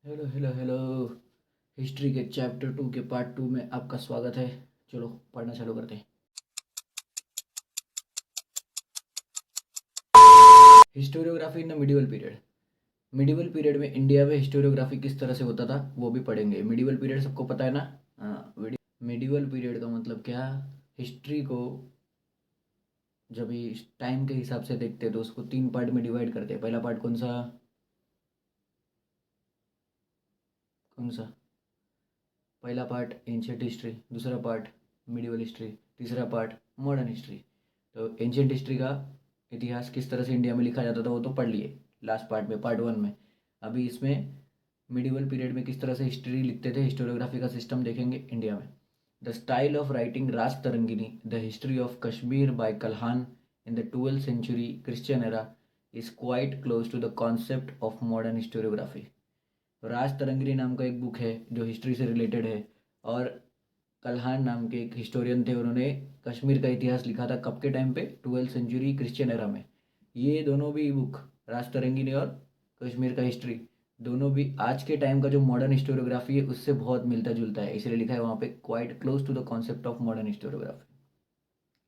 Hello hello hello. History के chapter 2 के part 2 में आपका स्वागत है। चलो पढ़ना चालू करते हैं। Historiography in the medieval period. Medieval period में इंडिया में हिस्टोरियोग्राफी किस तरह से होता था वो भी पढ़ेंगे। मिडिवल पीरियड सबको पता है ना। हाँ, मिडिवल पीरियड का मतलब क्या। हिस्ट्री को जब भी टाइम के हिसाब से देखते हैं तो उसको 3 पार्ट में डिवाइड करते हैं। पहला पार्ट कौन सा कौन सा पहला पार्ट एंशियंट हिस्ट्री, दूसरा पार्ट मिडिवल हिस्ट्री, तीसरा पार्ट मॉडर्न हिस्ट्री। तो एंशियंट हिस्ट्री का इतिहास किस तरह से इंडिया में लिखा जाता था वो तो पढ़ लिए लास्ट पार्ट में, पार्ट 1 में। अभी इसमें मिडिवल पीरियड में किस तरह से हिस्ट्री लिखते थे, हिस्टोरियोग्राफी का सिस्टम देखेंगे इंडिया में। The style of writing Rajatarangini the history of Kashmir by Kalhana in the 12th century Christian era is quite close to the concept of modern historiography. Rajatarangini नाम का एक बुक है जो हिस्ट्री से रिलेटेड है। और कल्हान नाम के एक हिस्टोरियन थे, उन्होंने कश्मीर का इतिहास लिखा था कब के टाइम पे, 12th century क्रिश्चियन एरा में। ये दोनों भी बुक, राज तरंगिनी और कश्मीर का हिस्ट्री, दोनों भी आज के टाइम का जो मॉडर्न हिस्टोरियोग्राफी है उससे बहुत मिलता जुलता है, इसलिए लिखा है वहाँ पे quite close to the concept of modern historiography.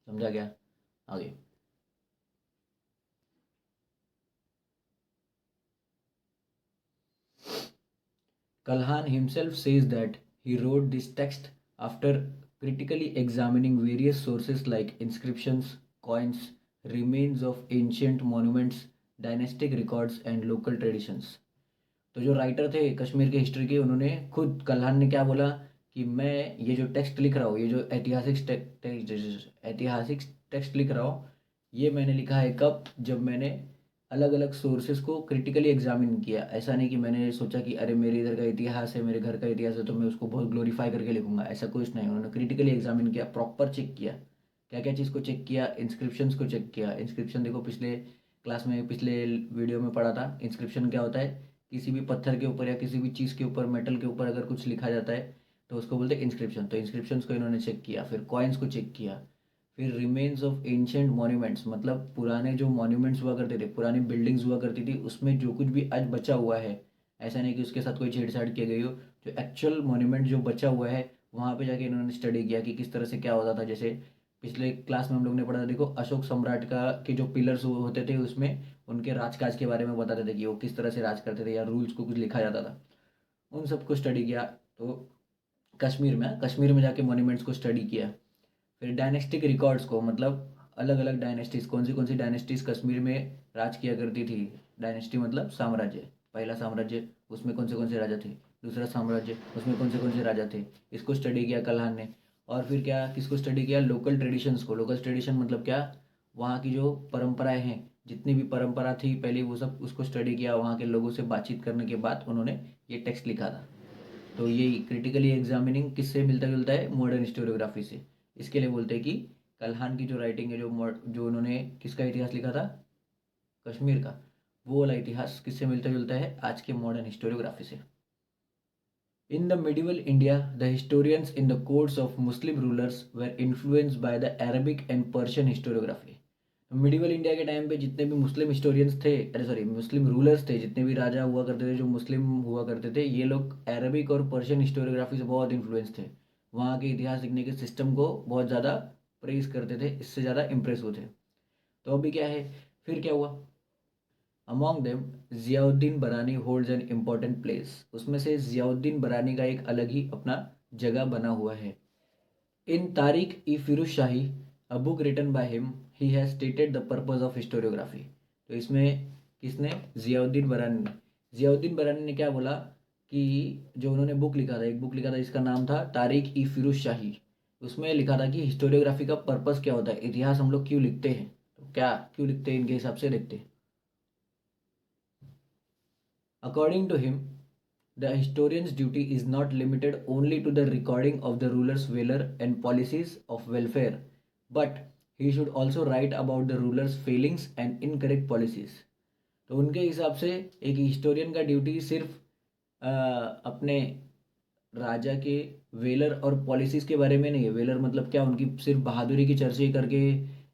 समझा गया? आगे। Kalhan himself says that he wrote this text after critically examining various sources like inscriptions, coins, remains of ancient monuments, dynastic records and local traditions. तो जो writer थे कश्मीर के history के, उन्होंने खुद कल्हान ने क्या बोला कि मैं ये जो टेक्स्ट लिख रहा हूँ, ये जो ऐतिहासिक टेक्स्ट लिख रहा हूँ, ये मैंने लिखा है कब, जब मैंने अलग अलग सोर्सेज को क्रिटिकली एग्जामिन किया। ऐसा नहीं कि मैंने सोचा कि अरे मेरे इधर का इतिहास है, मेरे घर का इतिहास है तो मैं उसको बहुत ग्लोरीफाई करके लिखूंगा, ऐसा कुछ नहीं। उन्होंने क्रिटिकली एग्जामिन किया, प्रॉपर चेक किया। क्या क्या चीज़ को चेक किया? इंस्क्रिप्शंस को चेक किया। इंस्क्रिप्शन देखो, पिछले क्लास में, पिछले वीडियो में पढ़ा था। इंस्क्रिप्शन क्या होता है? किसी भी पत्थर के ऊपर या किसी भी चीज़ के ऊपर, मेटल के ऊपर अगर कुछ लिखा जाता है तो उसको बोलते हैं इंस्क्रिप्शन। तो इंस्क्रिप्शंस को इन्होंने चेक किया, फिर कॉइन्स को चेक किया, फिर रिमेन्स ऑफ एंशियंट मॉन्यूमेंट्स, मतलब पुराने जो मॉन्यूमेंट्स हुआ करते थे, पुरानी बिल्डिंग्स हुआ करती थी, उसमें जो कुछ भी आज बचा हुआ है, ऐसा नहीं कि उसके साथ कोई छेड़छाड़ की गई हो, जो एक्चुअल मॉन्यूमेंट जो बचा हुआ है वहाँ पे जाके इन्होंने स्टडी किया कि किस तरह से क्या होता था। जैसे पिछले क्लास में हम लोग ने पढ़ा था, देखो अशोक सम्राट का के जो पिलर्स होते थे उसमें उनके राजकाज के बारे में बताते थे कि वो किस तरह से राज करते थे, या रूल्स को कुछ लिखा जाता था। उन सबको स्टडी किया। तो कश्मीर में जाके मॉन्यूमेंट्स को स्टडी किया। फिर डायनेस्टिक रिकॉर्ड्स को, मतलब अलग अलग डायनेस्टीज, कौन सी डायनेस्टीज कश्मीर में राज किया करती थी। डायनेस्टी मतलब साम्राज्य। पहला साम्राज्य, उसमें कौन से राजा थे। दूसरा साम्राज्य, उसमें कौन से राजा थे। इसको स्टडी किया कल्हान ने। और फिर क्या, किसको स्टडी किया? लोकल ट्रेडिशंस को। लोकल ट्रेडिशन मतलब क्या? वहाँ की जो परंपराएं हैं, जितनी भी परंपरा थी पहले, वो सब उसको स्टडी किया। वहाँ के लोगों से बातचीत करने के बाद उन्होंने ये टेक्स्ट लिखा था। तो ये क्रिटिकली एग्जामिनिंग किससे मिलता जुलता है? मॉडर्न हिस्टोरियोग्राफी से। इसके लिए बोलते हैं कि कल्हान की जो राइटिंग है, जो उन्होंने किसका इतिहास लिखा था, कश्मीर का, वो वाला इतिहास किससे मिलता जुलता है? आज के मॉडर्न हिस्टोरियोग्राफी से। In the medieval India, the historians in the courts of Muslim rulers were influenced by the Arabic and Persian historiography. Medieval India के टाइम पे जितने भी मुस्लिम हिस्टोरियंस थे, अरे सॉरी मुस्लिम रूलर्स थे, जितने भी राजा हुआ करते थे जो मुस्लिम हुआ करते थे, ये लोग अरबिक और पर्शियन हिस्टोरियोग्राफी से बहुत इन्फ्लुएंस थे। वहाँ के इतिहास लिखने के सिस्टम को बहुत ज़्यादा प्रेज करते थे, इससे ज़्यादा इम्प्रेस हुए थे। तो अभी क्या है, फिर क्या हुआ? अमॉन्ग देम ज़ियाउद्दीन बरानी होल्ड्स एन इम्पॉर्टेंट प्लेस। उसमें से ज़ियाउद्दीन बरानी का एक अलग ही अपना जगह बना हुआ है। In Tarikh i Firoz Shahi, a book written by him, he has stated the purpose of historiography. तो इसमें किसने? ज़ियाउद्दीन बरानी ने। ज़ियाउद्दीन बरानी ने क्या बोला कि जो उन्होंने बुक लिखा था, एक बुक लिखा था जिसका नाम था तारिक ई फिरोज शाही। उसमें लिखा था कि हिस्टोरियोग्राफी का पर्पस क्या होता है, इतिहास हम लोग क्यों लिखते हैं, तो क्या क्यों लिखते हैं, इनके हिसाब से देखते हैं। According to him, the historian's duty is not limited only to the recording of the ruler's valor and policies of welfare, but he should also write about the ruler's failings and incorrect policies. तो उनके हिसाब से एक historian का duty सिर्फ अपने राजा के velar और पॉलिसीज के बारे में नहीं है। वेलर मतलब क्या? उनकी सिर्फ बहादुरी की चर्चा ही करके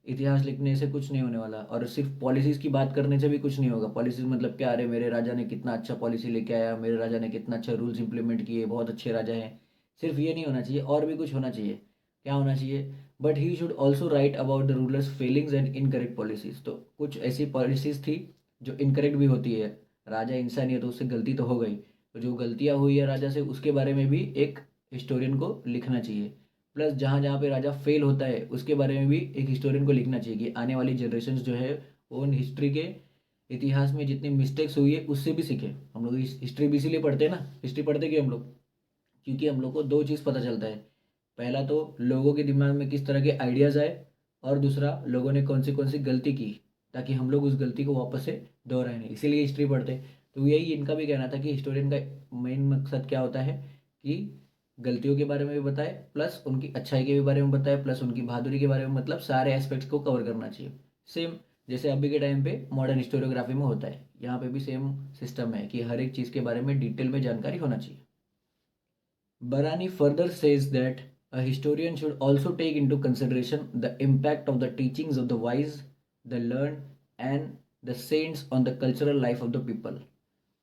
इतिहास लिखने से कुछ नहीं होने वाला, और सिर्फ पॉलिसीज़ की बात करने से भी कुछ नहीं होगा। पॉलिसीज़ मतलब क्या, अरे मेरे राजा ने कितना अच्छा पॉलिसी लेके आया, मेरे राजा ने कितना अच्छा रूल्स इंप्लीमेंट किए, बहुत अच्छे राजा हैं। सिर्फ ये नहीं होना चाहिए, और भी कुछ होना चाहिए। क्या होना चाहिए? But he should also right about the rulers Fehling's and incorrect policies. तो कुछ ऐसी पॉलिसीज़ थी जो इनकरेक्ट भी होती है। राजा इंसान ही है तो उससे गलती तो हो गई, तो जो गलतियाँ हुई है राजा से उसके बारे में भी एक हिस्टोरियन को लिखना चाहिए। प्लस जहाँ जहाँ पे राजा फेल होता है उसके बारे में भी एक हिस्टोरियन को लिखना चाहिए, कि आने वाली जनरेशन्स जो है वो उन हिस्ट्री के इतिहास में जितनी मिस्टेक्स हुई है उससे भी सीखे। हम लोग हिस्ट्री भी इसीलिए पढ़ते हैं ना, हिस्ट्री पढ़ते कि हम लोग, क्योंकि हम लोग को दो चीज़ पता चलता है। पहला तो लोगों के दिमाग में किस तरह के आइडियाज़ आए, और दूसरा लोगों ने कौन सी गलती की, ताकि हम लोग उस गलती को वापस से दोहराए नहीं, इसीलिए हिस्ट्री पढ़ते हैं। तो यही इनका भी कहना था कि हिस्टोरियन का मेन मकसद क्या होता है, कि गलतियों के बारे में भी बताए, प्लस उनकी अच्छाई के भी बारे में बताए, प्लस उनकी बहादुरी के बारे में, मतलब सारे एस्पेक्ट्स को कवर करना चाहिए। सेम जैसे अभी के टाइम पे मॉडर्न हिस्टोरियोग्राफी में होता है, यहाँ पे भी सेम सिस्टम है कि हर एक चीज़ के बारे में डिटेल में जानकारी होना चाहिए। Barani further says that a historian should also take into consideration the impact of the teachings of the wise, the learned, and the saints on the cultural life of the people.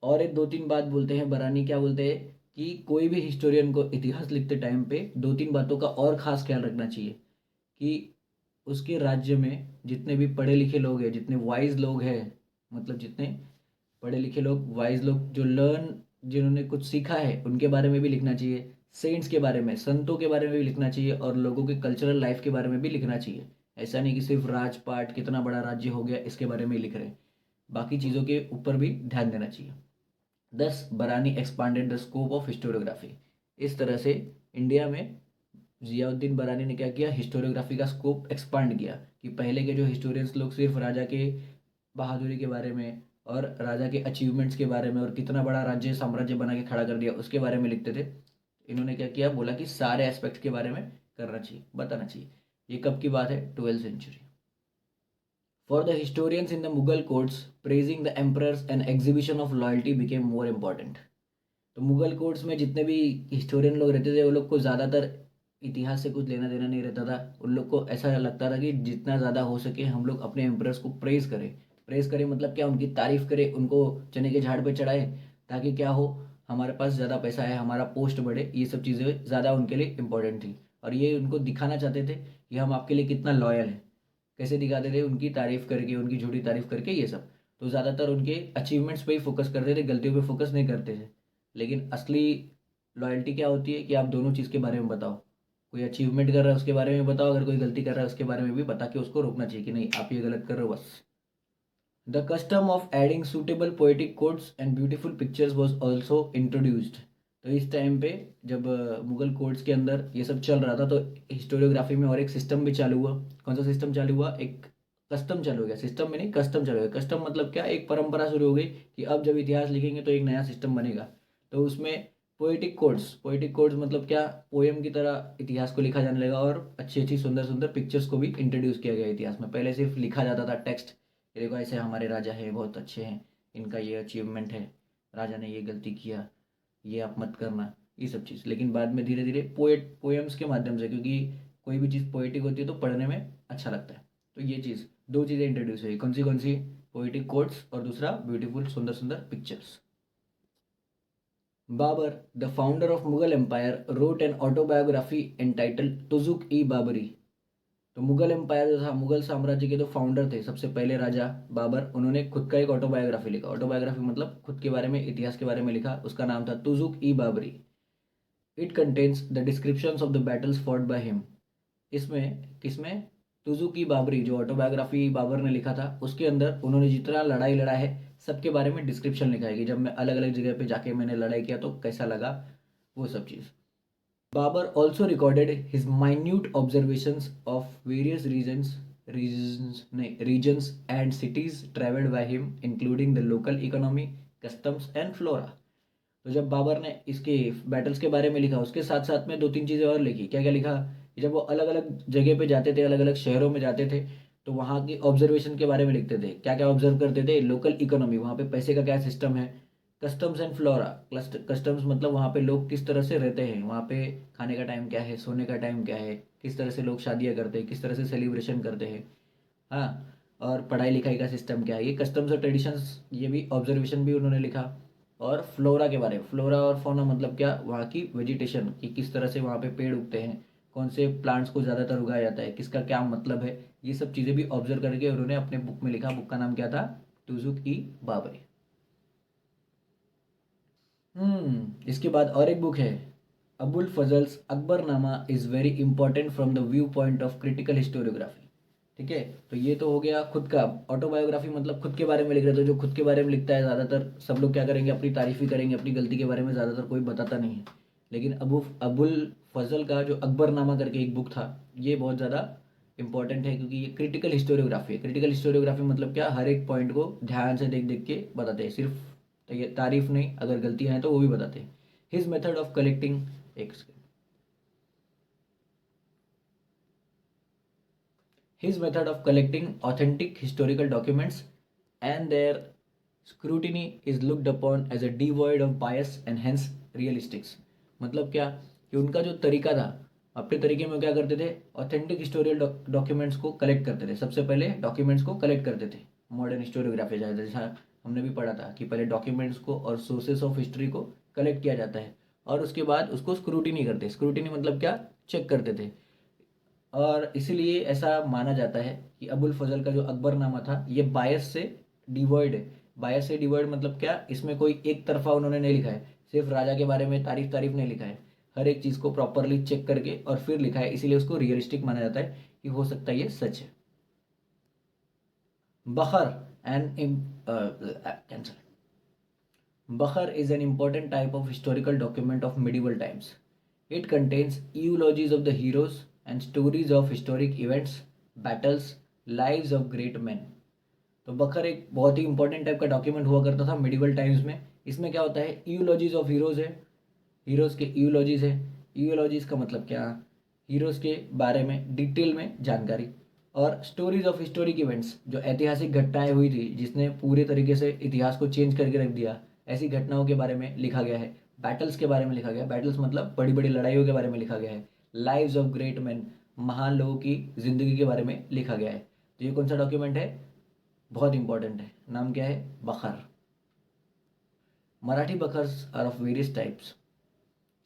और एक दो तीन बात बोलते हैं बरानी, क्या बोलते हैं कि कोई भी हिस्टोरियन को इतिहास लिखते टाइम पे दो तीन बातों का और ख़ास ख्याल रखना चाहिए, कि उसके राज्य में जितने भी पढ़े लिखे लोग हैं, जितने वाइज लोग हैं, मतलब जितने पढ़े लिखे लोग, वाइज लोग, जो लर्न, जिन्होंने कुछ सीखा है, उनके बारे में भी लिखना चाहिए। सेंट्स के बारे में, संतों के बारे में भी लिखना चाहिए, और लोगों के कल्चरल लाइफ के बारे में भी लिखना चाहिए। ऐसा नहीं कि सिर्फ राजपाट कितना बड़ा राज्य हो गया इसके बारे में लिख रहे हैं, बाकी चीज़ों के ऊपर भी ध्यान देना चाहिए। दस बरानी expanded the scope of historiography. इस तरह से इंडिया में जियाउद्दीन बरानी ने क्या किया, हिस्टोरियोग्राफी का स्कोप एक्सपांड किया, कि पहले के जो हिस्टोरियंस लोग सिर्फ राजा के बहादुरी के बारे में और राजा के अचीवमेंट्स के बारे में और कितना बड़ा राज्य साम्राज्य बना के खड़ा कर दिया उसके बारे में लिखते थे, इन्होंने क्या किया, बोला कि सारे एस्पेक्ट्स के बारे में करना चाहिए, बताना चाहिए। ये कब की बात है? 12th century. For the historians in the Mughal courts, praising the emperors and exhibition of loyalty became more important. तो मुगल कोर्ट्स में जितने भी हिस्टोरियन लोग रहते थे, वो लोग को ज़्यादातर इतिहास से कुछ लेना देना नहीं रहता था। उन लोग को ऐसा लगता था कि जितना ज़्यादा हो सके हम लोग अपने एम्परर्स को प्रेज़ करें। प्रेज़ करें मतलब क्या, उनकी तारीफ़ करें, उनको चने के झाड़ पे चढ़ाए, ताकि क्या हो, हमारे पास ज़्यादा पैसा है, हमारा पोस्ट बढ़े। ये सब चीज़ें ज़्यादा उनके लिए इंपॉर्टेंट थी, और ये उनको दिखाना चाहते थे कि हम आपके लिए कितना लॉयल है। कैसे दिखाते थे? उनकी तारीफ़ करके, उनकी झूठी तारीफ़ करके, ये सब। तो ज़्यादातर उनके अचीवमेंट्स पे ही फोकस करते थे, गलतियों पे फोकस नहीं करते थे। लेकिन असली लॉयल्टी क्या होती है, कि आप दोनों चीज़ के बारे में बताओ। कोई अचीवमेंट कर रहा है उसके बारे में बताओ, अगर कोई गलती कर रहा है उसके बारे में भी बता के उसको रोकना चाहिए, कि नहीं आप ये गलत कर रहे हो बस। The custom of adding suitable poetic quotes and beautiful pictures was also introduced. तो इस टाइम पे जब मुगल कोर्ट्स के अंदर ये सब चल रहा था, तो हिस्टोरियोग्राफी में और एक सिस्टम भी चालू हुआ। कौन सा सिस्टम चालू हुआ? एक कस्टम चालू हो गया, सिस्टम में नहीं, कस्टम चालू हो गया। कस्टम मतलब क्या, एक परंपरा शुरू हो गई, कि अब जब इतिहास लिखेंगे तो एक नया सिस्टम बनेगा। तो उसमें पोएटिक कोड्स मतलब क्या, पोएम की तरह इतिहास को लिखा जाने लगा, और अच्छी अच्छी सुंदर सुंदर पिक्चर्स को भी इंट्रोड्यूस किया गया इतिहास में। पहले सिर्फ लिखा जाता था टेक्स्ट, ये देखो ऐसे हमारे राजा हैं, बहुत अच्छे हैं, इनका ये अचीवमेंट है, राजा ने ये गलती किया, ये आप मत करना, ये सब चीज़। लेकिन बाद में धीरे धीरे पोएम्स के माध्यम से, क्योंकि कोई भी चीज़ पोएटिक होती है तो पढ़ने में अच्छा लगता है, तो ये चीज़, दो चीज़ें इंट्रोड्यूस हुई। कौन सी? पोएटिक कोट्स, और दूसरा ब्यूटीफुल सुंदर सुंदर pictures. Babur, the founder of Mughal empire, wrote an autobiography entitled Tuzuk i Baburi. तो मुगल एम्पायर जो था, मुगल साम्राज्य के जो फाउंडर थे, सबसे पहले राजा बाबर, उन्होंने खुद का एक ऑटोबायोग्राफी लिखा। ऑटोबायोग्राफी मतलब खुद के बारे में, इतिहास के बारे में लिखा। उसका नाम था Tuzuk i Baburi. It contains the descriptions of the battles fought by him. इसमें किसमें? तुजुक ई बाबरी, जो ऑटोबायोग्राफी बाबर ने लिखा था, उसके अंदर उन्होंने जितना लड़ाई लड़ा है सबके बारे में डिस्क्रिप्शन लिखा है, कि जब मैं अलग अलग जगह पे जाके मैंने लड़ाई किया तो कैसा लगा, वो सब चीज़। Babar also recorded his minute observations of various regions and cities traveled by him, including the local economy, customs and flora. तो जब बाबर ने इसके बैटल्स के बारे में लिखा, उसके साथ साथ में दो तीन चीज़ें और लिखी। क्या क्या लिखा? कि जब वो अलग अलग जगह पे जाते थे, अलग अलग शहरों में जाते थे, तो वहाँ की ऑब्जर्वेशन के बारे में लिखते थे। क्या क्या ऑब्जर्व करते थे? लोकल इकोनॉमी, वहाँ पे पैसे का क्या सिस्टम है। कस्टम्स एंड फ्लोरा, कस्टम्स मतलब वहाँ पे लोग किस तरह से रहते हैं, वहाँ पे खाने का टाइम क्या है, सोने का टाइम क्या है, किस तरह से लोग शादियाँ करते हैं, किस तरह से सेलिब्रेशन करते हैं, हाँ, और पढ़ाई लिखाई का सिस्टम क्या है, ये कस्टम्स और ट्रेडिशंस, ये भी ऑब्जर्वेशन भी उन्होंने लिखा। और फ्लोरा के बारे में, फ्लोरा और फौना मतलब क्या, वहाँ की वेजिटेशन कि किस तरह से वहाँ पे पेड़ उगते हैं, कौन से प्लांट्स को ज़्यादातर उगाया जाता है, किसका क्या मतलब है, ये सब चीज़ें भी ऑब्जर्व करके उन्होंने अपने बुक में लिखा। बुक का नाम क्या था? टुजुक ई बाबरी। इसके बाद और एक बुक है, Abul Fazl's Akbarnama is very important from the view point of critical historiography. ठीक है, तो ये तो हो गया खुद का ऑटोबायोग्राफी, मतलब खुद के बारे में लिख रहे थे। जो खुद के बारे में लिखता है ज़्यादातर सब लोग क्या करेंगे, अपनी तारीफ ही करेंगे, अपनी गलती के बारे में ज़्यादातर कोई बताता नहीं है। लेकिन अबुल फजल का जो अकबरनामा करके एक बुक था, ये बहुत ज़्यादा इंपॉर्टेंट है, क्योंकि ये क्रिटिकल हिस्टोरियोग्राफी है। क्रिटिकल हिस्टोरियोग्राफी मतलब क्या, हर एक पॉइंट को ध्यान से देख देख के बताते हैं, सिर्फ तो ये तारीफ नहीं, अगर गलतियां हैं तो वो भी बताते हैं। हिज मेथड ऑफ कलेक्टिंग, एक his method of collecting authentic historical documents and their scrutiny is looked upon as a devoid of bias and hence realistics। मतलब क्या, कि उनका जो तरीका था, अपने तरीके में क्या करते थे, ऑथेंटिक हिस्टोरियल डॉक्यूमेंट्स को कलेक्ट करते थे। सबसे पहले डॉक्यूमेंट्स को कलेक्ट करते थे। मॉडर्न हिस्टोरियोग्राफी जैसा हमने भी पढ़ा था कि पहले डॉक्यूमेंट्स को और सोर्सेस ऑफ हिस्ट्री को कलेक्ट किया जाता है, और उसके बाद उसको स्क्रूटिनी करते। स्क्रूटिनी मतलब क्या, चेक करते थे। और इसीलिए ऐसा माना जाता है कि अबुल फजल का जो अकबरनामा था, ये बायस से डिवॉइड है। बायस से डिवॉइड मतलब क्या, इसमें कोई एक तरफा उन्होंने नहीं लिखा है, सिर्फ राजा के बारे में तारीफ तारीफ नहीं लिखा है, हर एक चीज़ को प्रॉपरली चेक करके और फिर लिखा है। इसीलिए उसको रियलिस्टिक माना जाता है कि हो सकता है ये सच है। बखर and cancer, Bakhar is an important type of historical document of medieval times. It contains eulogies of the heroes and stories of historic events, battles, lives of great men. तो बखर एक बहुत ही इंपॉर्टेंट टाइप का document हुआ करता था medieval times में। इसमें क्या होता है, यूलॉजीज ऑफ हीरोज है, हीरोज के यूलॉजीज है। यूलॉजीज का मतलब क्या, हीरोज के बारे में डिटेल में जानकारी। और स्टोरीज ऑफ हिस्टोरिक इवेंट्स, जो ऐतिहासिक घटनाएं हुई थी जिसने पूरे तरीके से इतिहास को चेंज करके रख दिया, ऐसी घटनाओं के बारे में लिखा गया है। बैटल्स के बारे में लिखा गया है, बैटल्स मतलब बड़ी बड़ी लड़ाइयों के बारे में लिखा गया है। लाइव्स ऑफ ग्रेट मैन, महान लोगों की जिंदगी के बारे में लिखा गया है। तो ये कौन सा डॉक्यूमेंट है, बहुत इंपॉर्टेंट है, नाम क्या है, bakhar. Marathi bakhars are of various types.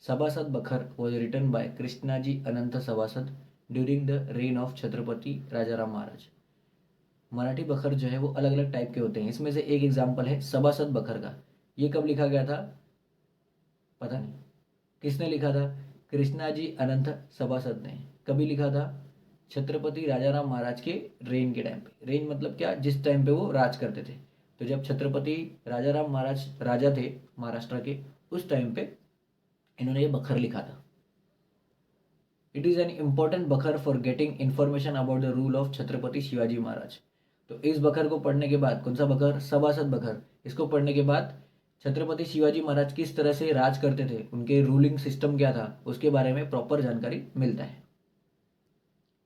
Sabhasad bakhar was written by Krishnaji Anant Sabhasad during the reign of Chhatrapati Rajaram Maharaj. Marathi bakhar जो है वो अलग अलग टाइप के होते हैं। इसमें से एक एग्जाम्पल है सभासद बखर का। ये कब लिखा गया था, पता नहीं, किसने लिखा था, कृष्णाजी अनंत सभासद ने। कभी लिखा था, छत्रपति राजाराम महाराज के रेन के टाइम पे। रेन मतलब क्या, जिस टाइम पे वो राज करते थे। तो जब छत्रपति राजाराम महाराज राजा थे महाराष्ट्र के, उस टाइम पे इन्होंने ये बखर लिखा था। It is an important bakhar for getting information about the rule of Chhatrapati Shivaji Maharaj. तो इस बखर को पढ़ने के बाद, कौन सा बखर, सभासद बखर, इसको पढ़ने के बाद छत्रपति शिवाजी महाराज किस तरह से राज करते थे, उनके रूलिंग सिस्टम क्या था, उसके बारे में प्रॉपर जानकारी मिलता है।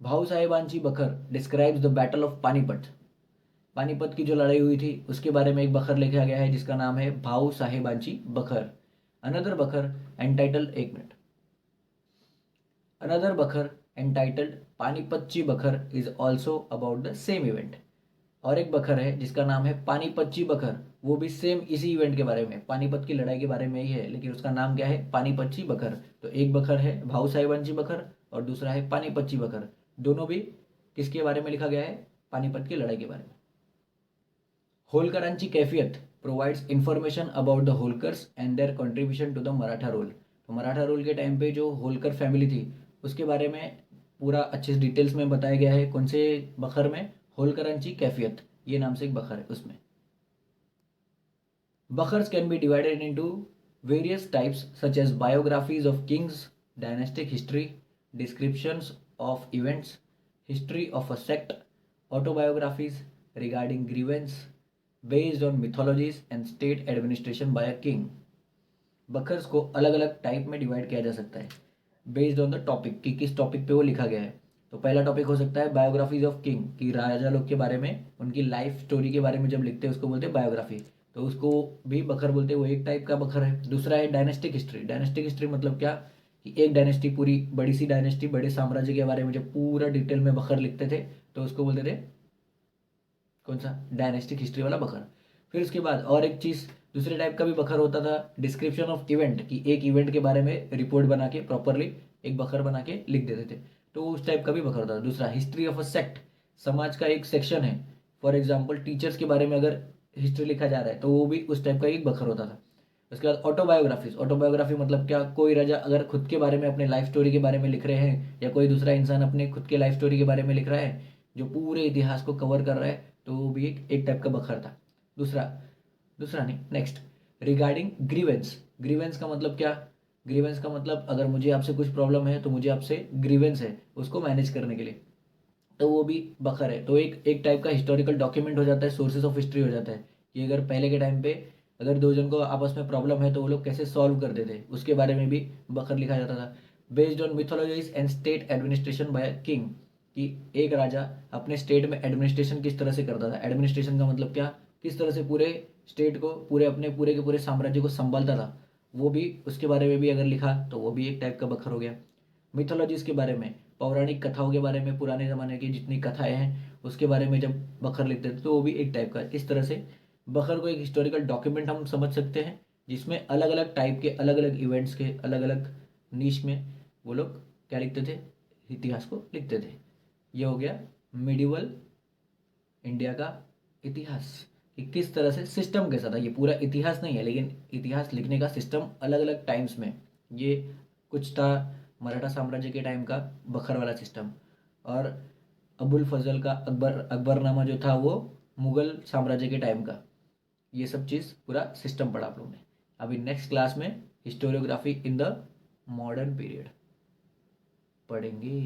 भाऊ साहेबांची बखर describes the battle of Panipat. Panipat की जो लड़ाई हुई थी उसके बारे में एक बखर लिखा गया है जिसका नाम है भाऊ साहेबांची बखर। अनदर बखर एंटाइटल्ड, एक मिनट, अनदर बखर एंटाइटल्ड पानीपतची बखर is also about the same event. और एक बखर है जिसका नाम है पानीपतची बखर, वो भी सेम इसी इवेंट के बारे में, पानीपत की लड़ाई के बारे में ही है, लेकिन उसका नाम क्या है, पानीपतची बखर। तो एक बखर है भाऊ साहिबांची बखर और दूसरा है पानीपतची बखर। दोनों भी किसके बारे में लिखा गया है, पानीपत की लड़ाई के बारे में। होलकरांची कैफियत provides information about the Holkars and their contribution to the Maratha rule. तो मराठा रूल के टाइम पे जो होलकर फैमिली थी उसके बारे में पूरा अच्छे से डिटेल्स में बताया गया है। कौन से बखर में, होलकरांची कैफियत, ये नाम से एक बखर है उसमें। Bakhars can be divided into various types such as biographies of kings, dynastic history, descriptions of events, history of a sect, autobiographies regarding grievances based on mythologies and state administration by a king. Bakhars को अलग अलग type में divide किया जा सकता है based on the topic, कि किस टॉपिक पे वो लिखा गया है। तो पहला टॉपिक हो सकता है बायोग्राफीज ऑफ किंग, कि राजा लोग के बारे में, उनकी लाइफ स्टोरी के बारे में जब लिखते हैं उसको बोलते हैं बायोग्राफी। तो उसको भी बखर बोलते हैं, वो एक टाइप का बखर है। दूसरा है डायनेस्टिक हिस्ट्री। डायनेस्टिक हिस्ट्री मतलब क्या, कि एक डायनेस्टी, पूरी बड़ी सी डायनेस्टी, बड़े साम्राज्य के बारे में जब पूरा डिटेल में बखर लिखते थे तो उसको बोलते थे कौन सा, डायनेस्टिक हिस्ट्री वाला बखर। फिर उसके बाद और एक चीज़ दूसरे टाइप का भी बखर होता था, डिस्क्रिप्शन ऑफ इवेंट, कि एक इवेंट के बारे में रिपोर्ट बना के प्रॉपरली एक बखर बना के लिख देते थे, तो उस टाइप का भी बखर होता था। दूसरा हिस्ट्री ऑफ अ सेक्ट, समाज का एक सेक्शन है, फॉर एग्जाम्पल टीचर्स के बारे में अगर हिस्ट्री लिखा जा रहा है तो वो भी उस टाइप का एक बखर होता था। उसके बाद ऑटोबायोग्राफीज, ऑटोबायोग्राफी मतलब क्या, कोई राजा अगर खुद के बारे में अपने लाइफ स्टोरी के बारे में लिख रहे हैं, या कोई दूसरा इंसान अपने खुद के लाइफ स्टोरी के बारे में लिख रहा है जो पूरे इतिहास को कवर कर रहा है, तो वो भी एक टाइप का बखर था। दूसरा दूसरा नहीं, नेक्स्ट, रिगार्डिंग ग्रीवेंस। ग्रीवेंस का मतलब क्या, ग्रीवेंस का मतलब अगर मुझे आपसे कुछ प्रॉब्लम है तो मुझे आपसे ग्रीवेंस है उसको मैनेज करने के लिए, तो वो भी बखर है। तो एक एक टाइप का हिस्टोरिकल डॉक्यूमेंट हो जाता है, सोर्सेज ऑफ हिस्ट्री हो जाता है, कि अगर पहले के टाइम पे अगर दो जन को आपस में प्रॉब्लम है तो वो लोग कैसे सॉल्व करते थे, उसके बारे में भी बखर लिखा जाता था। Based on mythologies and state administration by king, कि एक राजा अपने स्टेट में एडमिनिस्ट्रेशन किस तरह से करता था। एडमिनिस्ट्रेशन का मतलब क्या, किस तरह से पूरे स्टेट को, पूरे अपने पूरे के पूरे साम्राज्य को संभालता था, वो भी उसके बारे में भी अगर लिखा तो वो भी एक टाइप का बखर हो गया। मिथोलॉजीज के बारे में, पौराणिक कथाओं के बारे में, पुराने ज़माने की जितनी कथाएं हैं उसके बारे में जब बखर लिखते थे तो वो भी एक टाइप का। इस तरह से बखर को एक हिस्टोरिकल डॉक्यूमेंट हम समझ सकते हैं, जिसमें अलग अलग टाइप के अलग अलग इवेंट्स के अलग अलग नीश में वो लोग क्या लिखते थे, इतिहास को लिखते थे। ये हो गया मिडिवल इंडिया का इतिहास, कि किस तरह से सिस्टम कैसा था। ये पूरा इतिहास नहीं है, लेकिन इतिहास लिखने का सिस्टम अलग अलग टाइम्स में, ये कुछ था मराठा साम्राज्य के टाइम का बखर वाला सिस्टम, और अबुल फजल का अकबरनामा जो था वो मुगल साम्राज्य के टाइम का। ये सब चीज़ पूरा सिस्टम पढ़ा आप लोगों ने। अभी नेक्स्ट क्लास में historiography in the modern period पढ़ेंगे।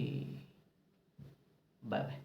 Bye bye.